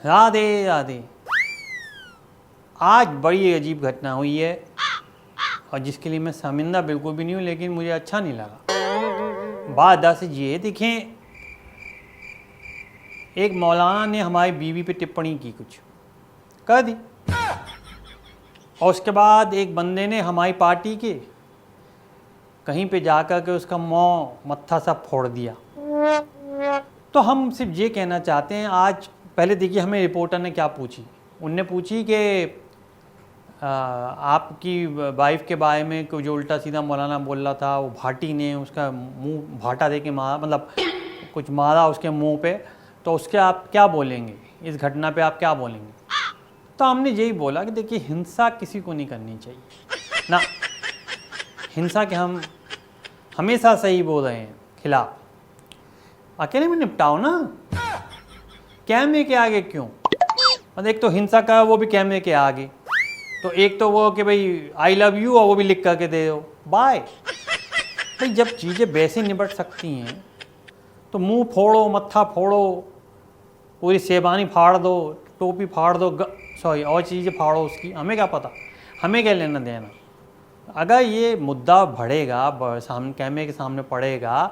राधे राधे। आज बड़ी अजीब घटना हुई है और जिसके लिए मैं शर्मिंदा बिल्कुल भी नहीं हूँ, लेकिन मुझे अच्छा नहीं लगा। बात दरअसल ये देखें, एक मौलाना ने हमारी बीवी पे टिप्पणी की, कुछ कर दी, और उसके बाद एक बंदे ने हमारी पार्टी के कहीं पे जाकर के उसका मुँह मत्था सा फोड़ दिया। तो हम सिर्फ ये कहना चाहते हैं, आज पहले देखिए हमें रिपोर्टर ने क्या पूछी। उनने पूछी कि आपकी वाइफ के बारे में कोई जो उल्टा सीधा मौलाना बोल रहा था, वो भाटी ने उसका मुंह भाटा दे के मारा, मतलब कुछ मारा उसके मुंह पे, तो उसके आप क्या बोलेंगे, इस घटना पे आप क्या बोलेंगे। तो हमने यही बोला कि देखिए हिंसा किसी को नहीं करनी चाहिए ना, हिंसा के हम हमेशा सही बोल रहे हैं खिलाफ। अकेले में निपटाओ ना, कैमरे के आगे क्यों। मतलब एक तो हिंसा का वो भी कैमरे के आगे, तो एक तो वो कि भाई आई लव यू और वो भी लिख करके दे दो बाय। भाई जब चीज़ें वैसे निपट सकती हैं तो मुंह फोड़ो, मत्था फोड़ो, पूरी शेबानी फाड़ दो, टोपी फाड़ दो, सॉरी और चीज़ें फाड़ो उसकी, हमें क्या पता, हमें क्या लेना देना। अगर ये मुद्दा बढ़ेगा, सामने कैमरे के सामने पड़ेगा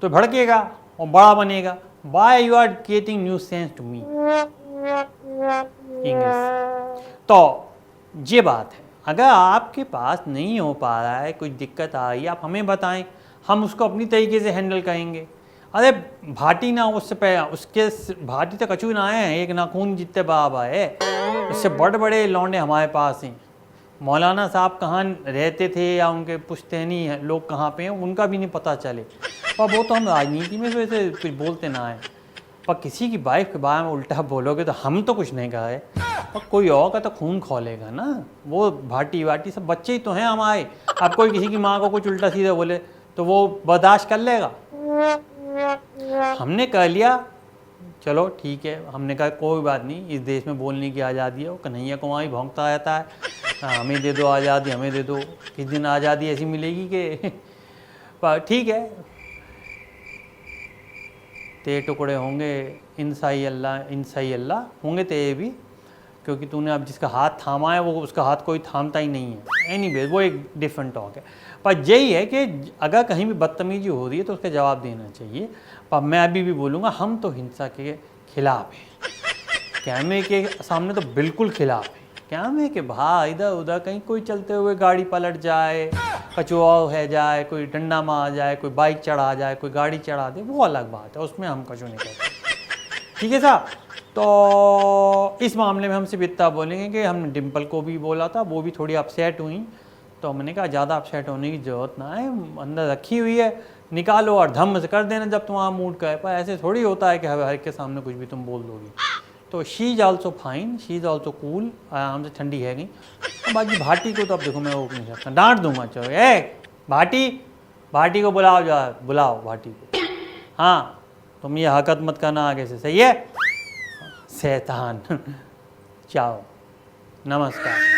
तो भड़केगा और बड़ा बनेगा। Why you are creating new sense to me English. तो ये बात है, अगर आपके पास नहीं हो पा रहा है, कोई दिक्कत आ रही है, आप हमें बताएं, हम उसको अपनी तरीके से हैंडल करेंगे। अरे भाटी ना, उससे पहले उसके भाटी तक कचू ना आए हैं, एक नाखून जितने बाब आए, उससे बड़े बड़े लौंडे हमारे पास हैं। मौलाना साहब कहाँ रहते थे या उनके पुश्तैनी लोग कहाँ पे हैं, उनका भी नहीं पता चले। और वो तो हम राजनीति में वैसे कुछ बोलते ना है, पर किसी की वाइफ के बारे में उल्टा बोलोगे तो हम तो कुछ नहीं कहे, और कोई और का तो खून खोलेगा ना। वो भाटी वाटी सब बच्चे ही तो हैं हमारे। अब कोई किसी की माँ को कुछ उल्टा सीधा बोले तो वो बर्दाश्त कर लेगा। हमने कह लिया चलो ठीक है, हमने कहा कोई बात नहीं, इस देश में बोलने की आज़ादी है। वो कन्हैया कुमारी भौंकता रहता है, हमें दे दो आज़ादी, हमें दे दो। किस दिन आज़ादी ऐसी मिलेगी कि पर ठीक है, तेरे टुकड़े होंगे इंसाई अल्लाह होंगे तेरे भी, क्योंकि तूने अब जिसका हाथ थामा है वो उसका हाथ कोई थामता ही नहीं है। एनीवे वो एक डिफरेंट टॉक है। पर यही है कि अगर कहीं भी बदतमीजी हो रही है तो उसका जवाब देना चाहिए। पर मैं अभी भी बोलूँगा, हम तो हिंसा के खिलाफ हैं, कैमरे के सामने तो बिल्कुल खिलाफ है। कैमरे के बाहर इधर उधर कहीं कोई चलते हुए गाड़ी पलट जाए, कचुआ है जाए, कोई डंडा मार जाए, कोई बाइक चढ़ा जाए, कोई गाड़ी चढ़ा दे, वो अलग बात है, उसमें हम कचू नहीं करते। ठीक है साहब। तो इस मामले में हम सिर्फ इतना बोलेंगे कि हमने डिम्पल को भी बोला था, वो भी थोड़ी अपसेट हुई, तो हमने कहा ज़्यादा अपसेट होने की ज़रूरत ना है, अंदर रखी हुई है, निकालो और धम्म से कर देना जब तुम्हारा मूड का है। पर ऐसे थोड़ी होता है कि हर के सामने कुछ भी तुम बोल दोगे। तो she is also fine, she is also cool, आराम से ठंडी है गई। बाकी भाटी को तो अब देखो मैं रोक नहीं सकता, डांट दूंगा। चलो भाटी को बुलाओ, बुलाओ भाटी को। हाँ तुम ये हरकत मत करना आगे से, सही है शैतान। चाओ, नमस्कार।